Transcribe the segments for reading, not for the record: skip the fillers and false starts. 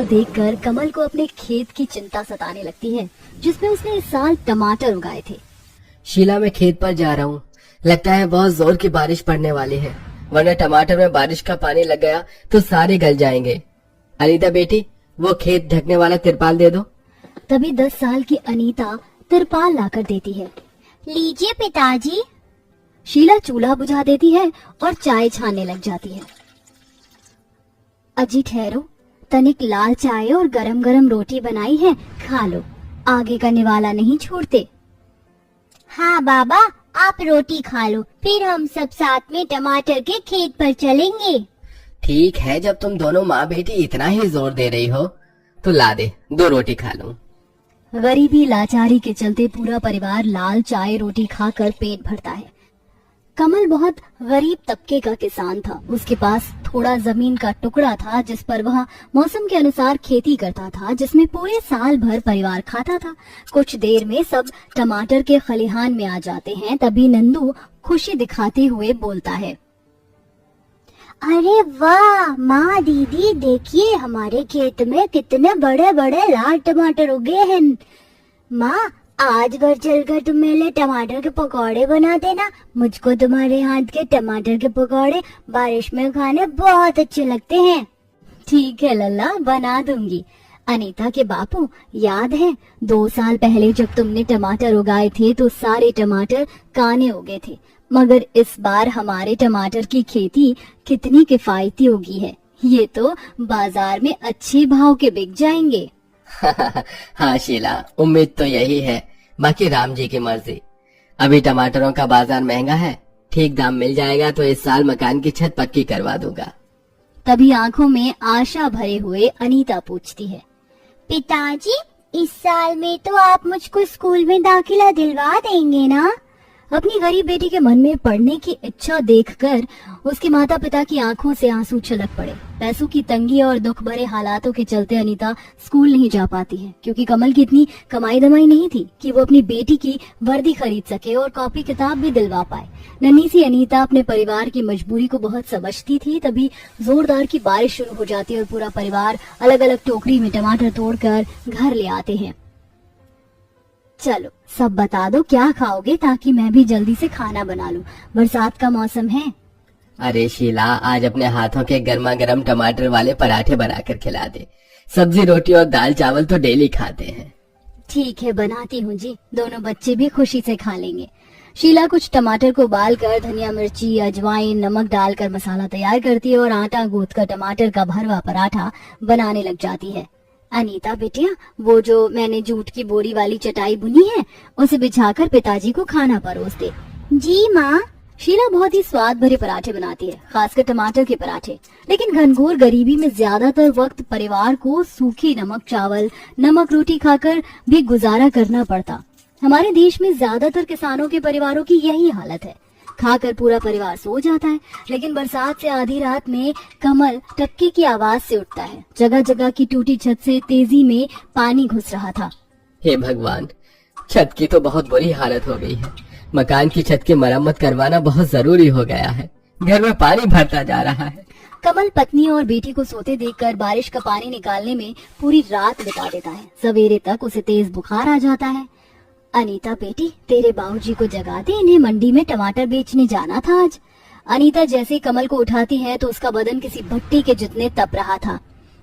देखकर कमल को अपने खेत की चिंता सताने लगती है, जिसमें उसने इस साल टमाटर उगाए थे। शीला, मैं खेत पर जा रहा हूँ। लगता है बहुत जोर की बारिश पड़ने वाली है, वरना टमाटर में बारिश का पानी लग गया तो सारे गल जाएंगे। अनीता बेटी, वो खेत ढकने वाला तिरपाल दे दो। तभी 10 साल की अनीता तिरपाल लाकर देती है। लीजिए पिताजी। शीला चूल्हा बुझा देती है और चाय छानने लग जाती है। अजी ठहरो, तनिक लाल चाय और गरम गरम रोटी बनाई है, खा लो, आगे का निवाला नहीं छोड़ते। हाँ बाबा, आप रोटी खा लो, फिर हम सब साथ में टमाटर के खेत पर चलेंगे। ठीक है, जब तुम दोनों माँ बेटी इतना ही जोर दे रही हो तो ला दे, 2 रोटी खा लूं। गरीबी लाचारी के चलते पूरा परिवार लाल चाय रोटी खाकर पेट भरता है। कमल बहुत गरीब तबके का किसान था। उसके पास थोड़ा जमीन का टुकड़ा था जिस पर वह मौसम के अनुसार खेती करता था, जिसमें पूरे साल भर परिवार खाता था। कुछ देर में सब टमाटर के खलिहान में आ जाते हैं। तभी नंदू खुशी दिखाते हुए बोलता है, अरे वाह माँ दीदी, देखिए हमारे खेत में कितने बड़े बड़े लाल टमाटर उगे हैं। माँ, आज घर चलकर तुम मेरे लिए टमाटर के पकौड़े बना देना। मुझको तुम्हारे हाथ के टमाटर के पकौड़े बारिश में खाने बहुत अच्छे लगते हैं। ठीक है लल्ला, बना दूंगी। अनीता के बापू, याद है 2 साल पहले जब तुमने टमाटर उगाए थे तो सारे टमाटर काने उगे थे, मगर इस बार हमारे टमाटर की खेती कितनी किफायती उगी है। ये तो बाजार में अच्छे भाव के बिक जाएंगे। हाँ शीला, उम्मीद तो यही है, बाकी राम जी की मर्जी। अभी टमाटरों का बाजार महंगा है, ठीक दाम मिल जाएगा तो इस साल मकान की छत पक्की करवा दूंगा। तभी आंखों में आशा भरे हुए अनीता पूछती है, पिताजी, इस साल में तो आप मुझको स्कूल में दाखिला दिलवा देंगे ना? अपनी गरीब बेटी के मन में पढ़ने की इच्छा देखकर उसके माता पिता की आंखों से आंसू छलक पड़े। पैसों की तंगी और दुख भरे हालातों के चलते अनीता स्कूल नहीं जा पाती है, क्योंकि कमल की इतनी कमाई दमाई नहीं थी कि वो अपनी बेटी की वर्दी खरीद सके और कॉपी किताब भी दिलवा पाए। नन्ही सी अनीता अपने परिवार की मजबूरी को बहुत समझती थी। तभी जोरदार की बारिश शुरू हो जाती है और पूरा परिवार अलग अलग टोकरी में टमाटर तोड़कर घर ले आते हैं। चलो सब बता दो क्या खाओगे, ताकि मैं भी जल्दी से खाना बना लूं, बरसात का मौसम है। अरे शीला, आज अपने हाथों के गर्मा गर्म टमाटर वाले पराठे बनाकर खिला दे। सब्जी रोटी और दाल चावल तो डेली खाते हैं। ठीक है, बनाती हूँ जी, दोनों बच्चे भी खुशी से खा लेंगे। शीला कुछ टमाटर को उबालकर धनिया मिर्ची अजवाइन नमक डालकर मसाला तैयार करती है और आटा गूंथकर टमाटर का भरवा पराठा बनाने लग जाती है। अनीता बेटिया, वो जो मैंने जूट की बोरी वाली चटाई बुनी है उसे बिछाकर पिताजी को खाना परोस दे। जी माँ। शीला बहुत ही स्वाद भरे पराठे बनाती है, खासकर टमाटर के पराठे। लेकिन घनघोर गरीबी में ज्यादातर वक्त परिवार को सूखी नमक चावल नमक रोटी खाकर भी गुजारा करना पड़ता। हमारे देश में ज्यादातर किसानों के परिवारों की यही हालत है, खाकर पूरा परिवार सो जाता है। लेकिन बरसात से आधी रात में कमल टपके की आवाज से उठता है। जगह जगह की टूटी छत से तेजी में पानी घुस रहा था। हे भगवान, छत की तो बहुत बुरी हालत हो गई है। मकान की छत की मरम्मत करवाना बहुत जरूरी हो गया है, घर में पानी भरता जा रहा है। कमल पत्नी और बेटी को सोते देखकर बारिश का पानी निकालने में पूरी रात बिता देता है। सवेरे तक उसे तेज बुखार आ जाता है। अनीता बेटी, तेरे बाबूजी को जगा दे, इन्हें मंडी में टमाटर बेचने जाना था आज। अनीता जैसे कमल को उठाती है तो उसका बदन किसी भट्टी के जितने तप रहा था।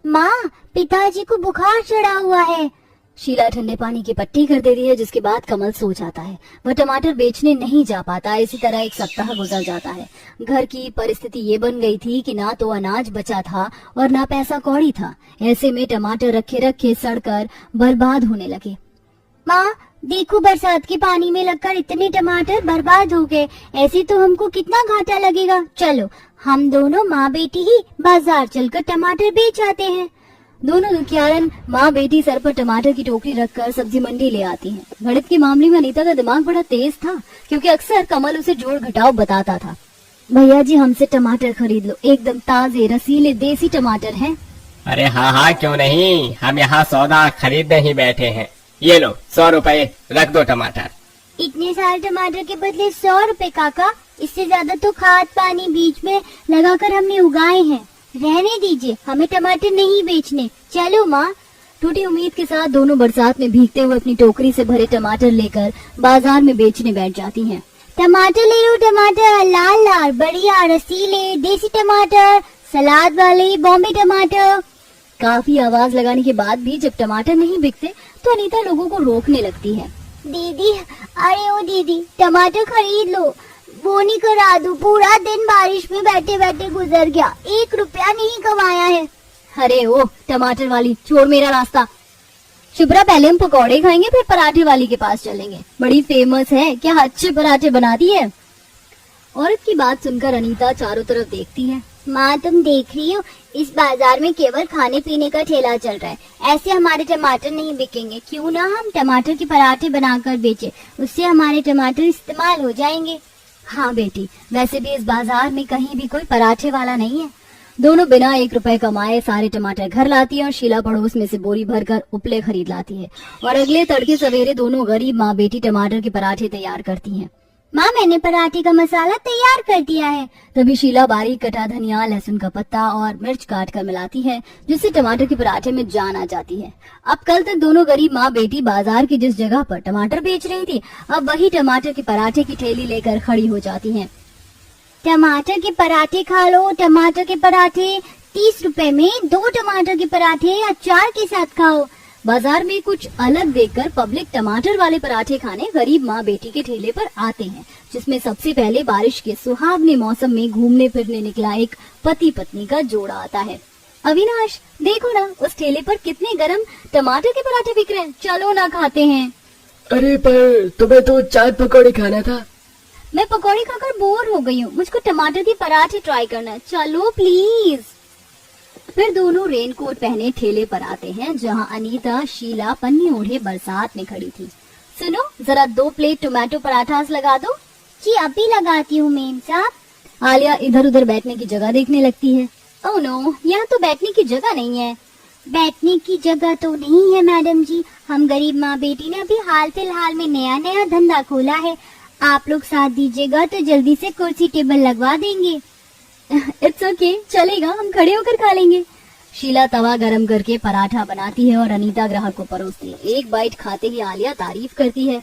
माँ, पिताजी को बुखार चढ़ा हुआ है। शीला ठंडे पानी की पट्टी कर देती है, जिसके बाद कमल सो जाता है। वह टमाटर बेचने नहीं जा पाता। इसी तरह एक सप्ताह गुजर जाता है। घर की परिस्थिति ये बन गई थी कि ना तो अनाज बचा था और ना पैसा कौड़ी था। ऐसे में टमाटर रखे रखे सड़कर बर्बाद होने लगे। माँ देखो, बरसात के पानी में लगकर इतने टमाटर बर्बाद हो गए। ऐसे तो हमको कितना घाटा लगेगा। चलो हम दोनों माँ बेटी ही बाजार चलकर टमाटर बेच आते हैं। दोनों दुखियारन माँ बेटी सर पर टमाटर की टोकरी रखकर सब्जी मंडी ले आती हैं। गणित के मामले में अनीता का दिमाग बड़ा तेज था, क्योंकि अक्सर कमल उसे जोड़ घटाव बताता था। भैया जी, हमसे टमाटर खरीद लो, एकदम ताजे रसीले देसी टमाटर हैं। अरे हाँ हाँ, क्यों नहीं, हम यहाँ सौदा खरीदने ही बैठे हैं। ये लो 100 रुपए, रख दो टमाटर। इतने सारे टमाटर के बदले 100 रुपए काका? इससे ज्यादा तो खाद पानी बीज में लगाकर हमने उगाए हैं। रहने दीजिए, हमें टमाटर नहीं बेचने, चलो माँ। टूटी उम्मीद के साथ दोनों बरसात में भीगते हुए अपनी टोकरी से भरे टमाटर लेकर बाजार में बेचने बैठ जाती हैं। टमाटर ले लो, टमाटर लाल लाल बढ़िया रसीले देसी टमाटर, सलाद वाले बॉम्बे टमाटर। काफी आवाज लगाने के बाद भी जब टमाटर नहीं बिकते तो अनीता लोगों को रोकने लगती है। दीदी, अरे ओ दीदी, टमाटर खरीद लो, बोनी करा दो। पूरा दिन बारिश में बैठे बैठे गुजर गया, 1 रुपया नहीं कमाया है। अरे ओ टमाटर वाली, छोड़ मेरा रास्ता। शुभ्रा, पहले हम पकौड़े खाएंगे फिर पराठे वाली के पास चलेंगे, बड़ी फेमस है, क्या अच्छे पराठे बनाती है। औरत की बात सुनकर अनीता चारों तरफ देखती है। माँ, तुम देख रही हो, इस बाजार में केवल खाने पीने का ठेला चल रहा है, ऐसे हमारे टमाटर नहीं बिकेंगे। क्यों ना हम टमाटर के पराठे बनाकर बेचे, उससे हमारे टमाटर इस्तेमाल हो जाएंगे। हाँ बेटी, वैसे भी इस बाजार में कहीं भी कोई पराठे वाला नहीं है। दोनों बिना 1 रुपए कमाए सारे टमाटर घर लाती है और शीला पड़ोस में से बोरी भरकर उपले खरीद लाती है और अगले तड़के सवेरे दोनों गरीब माँ बेटी टमाटर के पराठे तैयार करती हैं। माँ, मैंने पराठे का मसाला तैयार कर दिया है। तभी शीला बारीक कटा धनिया, लहसुन का पत्ता और मिर्च काट कर मिलाती है, जिससे टमाटर के पराठे में जान आ जाती है। अब कल तक दोनों गरीब माँ बेटी बाजार की जिस जगह पर टमाटर बेच रही थी, अब वही टमाटर के पराठे की ठेली लेकर खड़ी हो जाती हैं। टमाटर के पराठे खा लो, टमाटर के पराठे 30 रुपए में 2 टमाटर के पराठे अचार के साथ खाओ। बाजार में कुछ अलग देखकर पब्लिक टमाटर वाले पराठे खाने गरीब माँ बेटी के ठेले पर आते हैं, जिसमें सबसे पहले बारिश के सुहावने मौसम में घूमने फिरने निकला एक पति पत्नी का जोड़ा आता है। अविनाश, देखो ना उस ठेले पर कितने गरम टमाटर के पराठे बिक रहे हैं, चलो ना खाते हैं। अरे पर तुम्हें तो चाट पकौड़े खाना था। मैं पकौड़े खाकर बोर हो गई हूँ, मुझको टमाटर के पराठे ट्राई करना है, चलो प्लीज। फिर दोनों रेनकोट पहने ठेले पर आते हैं, जहाँ अनीता शीला पन्नी ओढ़े बरसात में खड़ी थी। सुनो, जरा 2 प्लेट टोमेटो पराठास लगा दो। जी अभी लगाती हूँ मेम साहब। आलिया इधर उधर बैठने की जगह देखने लगती है। ओह नो, यहाँ तो बैठने की जगह नहीं है। बैठने की जगह तो नहीं है मैडम जी, हम गरीब माँ बेटी ने अभी हाल फिलहाल में नया नया धंधा खोला है, आप लोग साथ दीजिएगा तो जल्दी से कुर्सी टेबल लगवा देंगे। इट्स ओके, चलेगा, हम खड़े होकर खा लेंगे। शीला तवा गरम करके पराठा बनाती है और अनीता ग्राहक को परोसती है। एक बाइट खाते ही आलिया तारीफ करती है।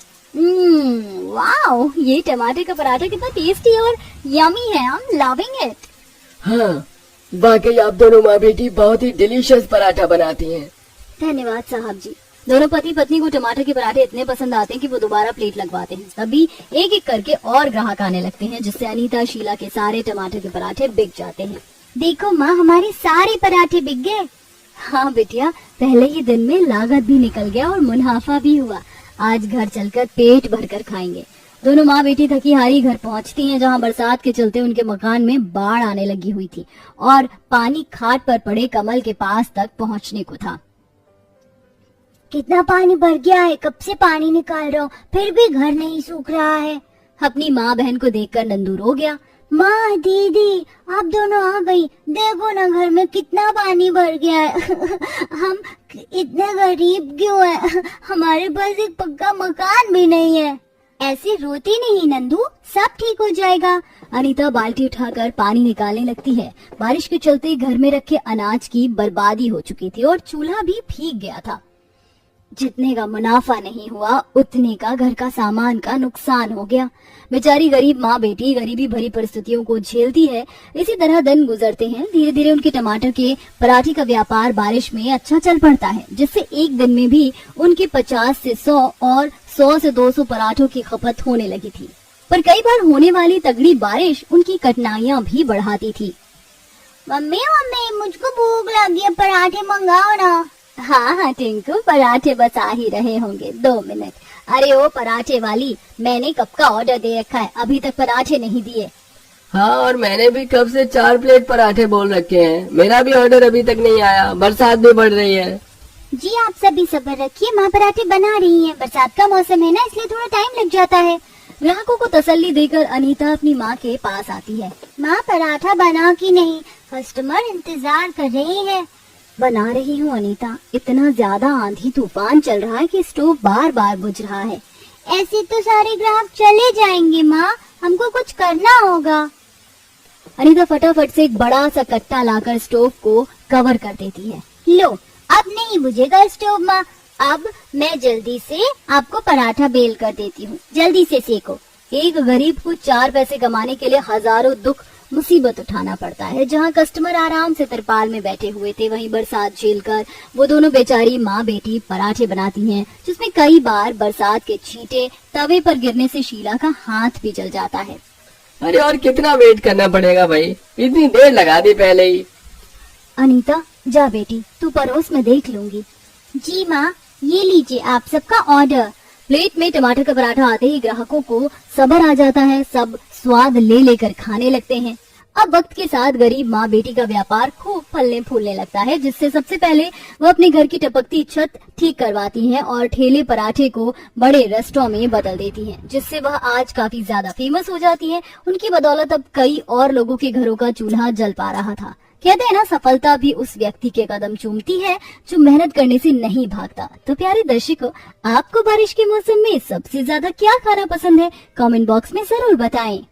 वाओ, ये टमाटर का पराठा कितना टेस्टी और यमी है, आई एम लविंग इट। हाँ, वाकई आप दोनों माँ बेटी बहुत ही डिलीशियस पराठा बनाती हैं। धन्यवाद साहब जी। दोनों पति पत्नी को टमाटर के पराठे इतने पसंद आते हैं कि वो दोबारा प्लेट लगवाते हैं। तभी एक एक करके और ग्राहक आने लगते हैं, जिससे अनीता शीला के सारे टमाटर के पराठे बिक जाते हैं। देखो माँ, हमारे सारे पराठे बिक गए। हाँ बिटिया, पहले ही दिन में लागत भी निकल गया और मुनाफा भी हुआ। आज घर चलकर पेट भरकर खाएंगे। दोनों माँ बेटी थकी हारी घर पहुँचती हैं, जहाँ बरसात के चलते उनके मकान में बाढ़ आने लगी हुई थी और पानी खाट पर पड़े कमल के पास तक पहुँचने को था। कितना पानी भर गया है, कब से पानी निकाल रहा हूँ, फिर भी घर नहीं सूख रहा है। अपनी माँ बहन को देखकर नंदू रो गया। माँ, दीदी, आप दोनों आ गई, देखो ना घर में कितना पानी भर गया है। हम इतने गरीब क्यों हैं? हमारे पास एक पक्का मकान भी नहीं है। ऐसे रोती नहीं नंदू, सब ठीक हो जाएगा। अनीता बाल्टी उठाकर पानी निकालने लगती है। बारिश के चलते घर में रखे अनाज की बर्बादी हो चुकी थी और चूल्हा भी भीग गया था। जितने का मुनाफा नहीं हुआ, उतने का घर का सामान का नुकसान हो गया। बेचारी गरीब माँ बेटी गरीबी भरी परिस्थितियों को झेलती है। इसी तरह दिन गुजरते हैं। धीरे धीरे उनके टमाटर के पराठे का व्यापार बारिश में अच्छा चल पड़ता है, जिससे एक दिन में भी उनके 50 से 100 और 100 से 200 पराठों की खपत होने लगी थी। पर कई बार होने वाली तगड़ी बारिश उनकी कठिनाइयाँ भी बढ़ाती थी। मम्मी मम्मी, मुझको भूख लगी है, पराठे मंगाओ ना। हाँ हाँ टिंकू, पराठे बस आ ही रहे होंगे, 2 मिनट। अरे ओ पराठे वाली, मैंने कब का ऑर्डर दे रखा है, अभी तक पराठे नहीं दिए। हाँ, और मैंने भी कब से 4 प्लेट पराठे बोल रखे हैं, मेरा भी ऑर्डर अभी तक नहीं आया। बरसात भी बढ़ रही है। जी आप सभी सब्र रखिए, माँ पराठे बना रही हैं। बरसात का मौसम है ना, इसलिए थोड़ा टाइम लग जाता है। ग्राहकों को तसल्ली देकर अनीता अपनी माँ के पास आती है। माँ, पराठा बना कि नहीं? कस्टमर इंतजार कर रहे हैं। बना रही हूँ अनीता, इतना ज्यादा आंधी तूफान चल रहा है कि स्टोव बार बार बुझ रहा है। ऐसे तो सारे ग्राहक चले जाएंगे माँ, हमको कुछ करना होगा। अनीता फटाफट से एक बड़ा सा कट्टा लाकर स्टोव को कवर कर देती है। लो, अब नहीं बुझेगा स्टोव माँ। अब मैं जल्दी से आपको पराठा बेल कर देती हूँ, जल्दी से सेको। एक गरीब को 4 पैसे कमाने के लिए हजारों दुख मुसीबत उठाना पड़ता है। जहाँ कस्टमर आराम से तिरपाल में बैठे हुए थे, वहीं बरसात झेलकर वो दोनों बेचारी माँ बेटी पराठे बनाती हैं, जिसमें कई बार बरसात के छींटे तवे पर गिरने से शीला का हाथ भी जल जाता है। अरे और कितना वेट करना पड़ेगा भाई, इतनी देर लगा दी पहले ही। अनीता जा बेटी, तू परोस मैं देख लूंगी। जी माँ, ये लीजिए आप सबका ऑर्डर। प्लेट में टमाटर का पराठा आते ही ग्राहकों को सब्र आ जाता है। सब स्वाद ले लेकर खाने लगते हैं। अब वक्त के साथ गरीब माँ बेटी का व्यापार खूब फलने फूलने लगता है, जिससे सबसे पहले वह अपने घर की टपकती छत ठीक करवाती हैं और ठेले पराठे को बड़े रेस्टोरेंट में बदल देती हैं, जिससे वह आज काफी ज्यादा फेमस हो जाती हैं। उनकी बदौलत अब कई और लोगों के घरों का चूल्हा जल पा रहा था। कहते हैं ना, सफलता भी उस व्यक्ति के कदम चूमती है जो मेहनत करने से नहीं भागता। तो प्यारे दर्शकों, आपको बारिश के मौसम में सबसे ज्यादा क्या खाना पसंद है? कमेंट बॉक्स में जरूर बताएं।